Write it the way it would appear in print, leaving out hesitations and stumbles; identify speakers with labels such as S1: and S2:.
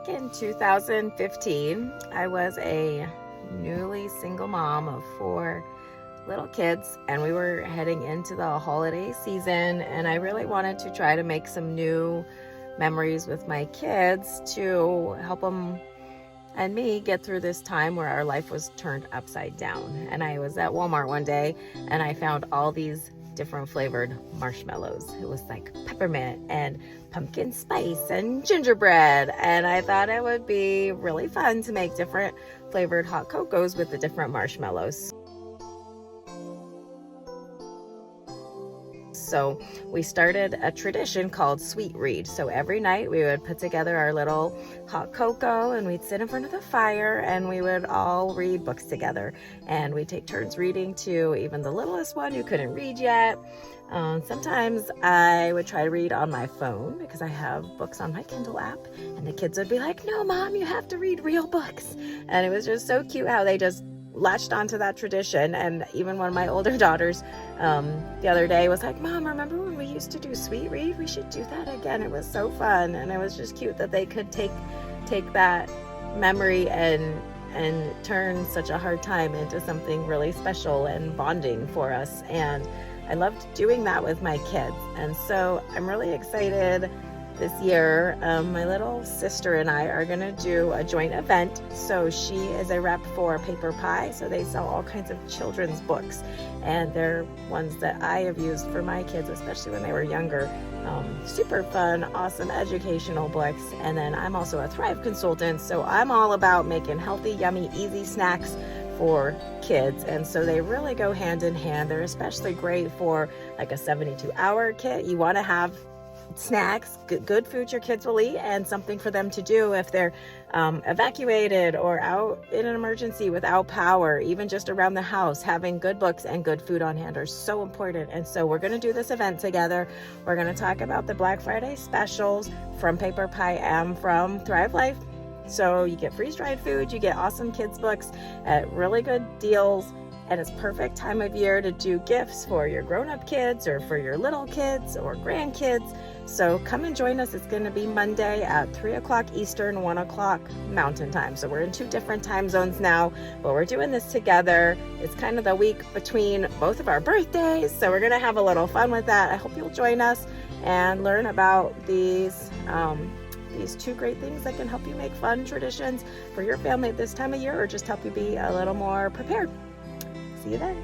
S1: Back in 2015, I was a newly single mom of 4 little kids, and we were heading into the holiday season, and I really wanted to try to make some new memories with my kids to help them and me get through this time where our life was turned upside down. And I was at Walmart one day and I found all these different flavored marshmallows. It was like peppermint and pumpkin spice and gingerbread, and I thought it would be really fun to make different flavored hot cocos with the different marshmallows. So we started a tradition called Sweet Read. So every night we would put together our little hot cocoa and we'd sit in front of the fire and we would all read books together. And we'd take turns reading to even the littlest one who couldn't read yet. Sometimes I would try to read on my phone because I have books on my Kindle app, and the kids would be like, "No, Mom, you have to read real books." And it was just so cute how they just latched onto that tradition. And even one of my older daughters the other day was like, "Mom, remember when we used to do Sweet Read? We should do that again. It was so fun." And it was just cute that they could take that memory and turn such a hard time into something really special and bonding for us. And I loved doing that with my kids. And so I'm really excited this year. My little sister and I are gonna do a joint event. So she is a rep for Paper Pie. So they sell all kinds of children's books, and they're ones that I have used for my kids, especially when they were younger. Super fun, awesome educational books. And then I'm also a Thrive consultant, so I'm all about making healthy, yummy, easy snacks for kids. And so they really go hand in hand. They're especially great for like a 72-hour kit. You want to have snacks, good food your kids will eat, and something for them to do if they're evacuated or out in an emergency without power. Even just around the house, having good books and good food on hand are so important. And so we're going to do this event together. We're going to talk about the Black Friday specials from Paper Pie and from Thrive Life. So you get freeze-dried food, you get awesome kids books at really good deals, and it's perfect time of year to do gifts for your grown-up kids or for your little kids or grandkids. So come and join us. It's going to be Monday at 3 o'clock Eastern, 1 o'clock Mountain Time. So we're in 2 different time zones now, but we're doing this together. It's kind of the week between both of our birthdays, so we're going to have a little fun with that. I hope you'll join us and learn about these 2 great things that can help you make fun traditions for your family at this time of year, or just help you be a little more prepared. See you then.